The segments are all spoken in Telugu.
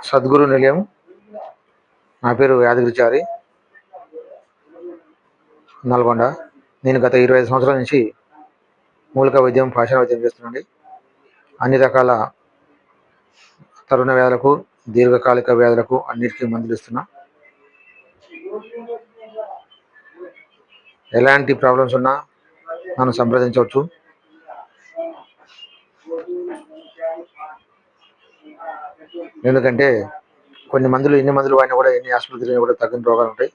సద్గురు నిలయం. నా పేరు యాదగిరిచారి, నల్గొండ. నేను గత 25 సంవత్సరాల నుంచి మూలికా వైద్యం, పాషాణ వైద్యం చేస్తున్నాండి. అన్ని రకాల తరుణ వ్యాధులకు, దీర్ఘకాలిక వ్యాధులకు అన్నిటికీ మందులు ఇస్తున్నా. ఎలాంటి ప్రాబ్లమ్స్ ఉన్నా నన్ను సంప్రదించవచ్చు. ఎందుకంటే ఎన్ని మందులు వాడినా కూడా, ఎన్ని హాస్పిటల్ తిరిగినా కూడా తగ్గని రోగాలు ఉంటాయి.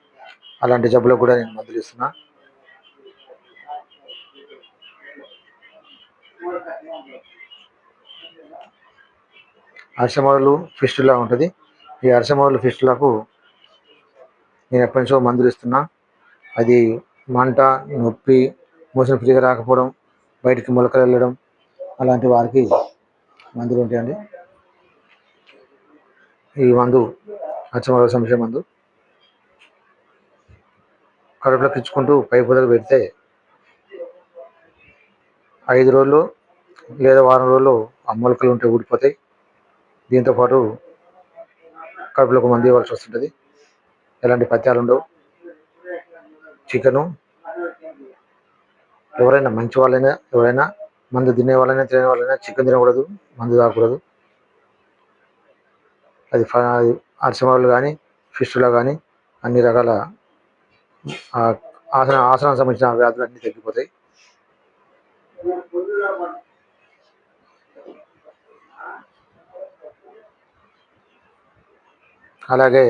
అలాంటి జబ్బులకు కూడా నేను మందులు ఇస్తున్నా. అర్షమౌలు ఫిస్టులా ఉంటుంది. ఈ అర్షమౌలు ఫిస్టులకు నేను ఎప్పటి నుంచో మందులు ఇస్తున్నా. అది మంట, నొప్పి, మోషన్ ఫ్రీగా రాకపోవడం, బయటికి మొలకలు వెళ్ళడం, అలాంటి వారికి మందులు ఉంటాయండి. ఈ మందు అర్షమౌలు సమస్య మందు. కడుపులో పిచ్చుకుంటూ పైపు వదిలి పెడితే 5 రోజులు లేదా వారం రోజులు ఆ మొలకలు ఉంటే ఊడిపోతాయి. దీంతోపాటు కడుపులోకి మందు ఇవ్వాల్సి వస్తుంటుంది. ఎలాంటి పత్యాలు ఉండవు. చికెను ఎవరైనా మంచి వాళ్ళైనా, ఎవరైనా మందు తినే వాళ్ళైనా తినే వాళ్ళైనా చికెన్ తినకూడదు, మందు తాగకూడదు. అది అర్షమౌలు కానీ, ఫిస్టులా కానీ అన్ని రకాల ఆసనానికి సంబంధించిన వ్యాధులు అన్నీ తగ్గిపోతాయి. అలాగే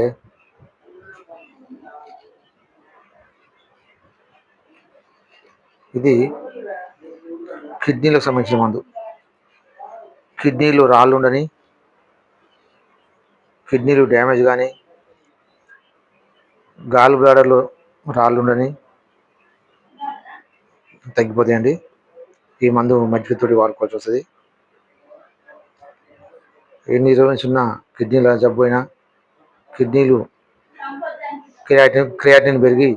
ఇది కిడ్నీలకు సంబంధించిన మందు. కిడ్నీలు రాళ్ళు ఉండని, కిడ్నీలు డ్యామేజ్ కానీ, గాల్ బ్లాడర్లో రాళ్ళు ఉండని తగ్గిపోతాయండి. ఈ మందు మజ్జిగతోటి వాడుకోవాల్సి వస్తుంది. ఎన్ని రోజుల నుంచి ఉన్న కిడ్నీల జబ్బు అయినా, కిడ్నీలు క్రియాటిన్ పెరిగి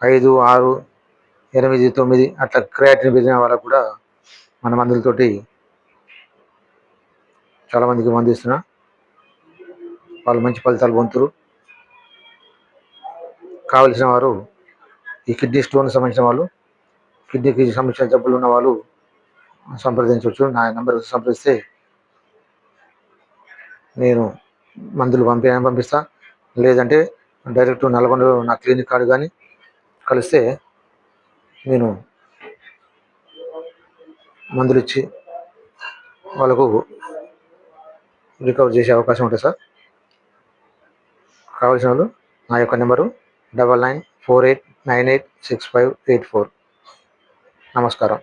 5, 6, 8, 9 అట్లా క్రియాటిన్ పెరిగిన వాళ్ళకు కూడా మన మందులతోటి చాలామందికి మందు ఇస్తున్నా. వాళ్ళు మంచి ఫలితాలు పొందుతారు. కావలసిన వారు ఈ కిడ్నీ స్టోన్ సంబంధించిన వాళ్ళు, కిడ్నీకి సంబంధించిన జబ్బులు ఉన్న వాళ్ళు సంప్రదించవచ్చు. నా నెంబర్ సంప్రదిస్తే నేను మందులు పంపిస్తా. లేదంటే డైరెక్ట్ నల్గొండలో నా క్లినిక్ కార్డు కానీ కలిస్తే నేను మందులు ఇచ్చి వాళ్ళకు రికవర్ చేసే అవకాశం ఉంటుంది సార్. కావాల్సిన వాళ్ళు నా యొక్క నెంబరు 9948986584. నమస్కారం.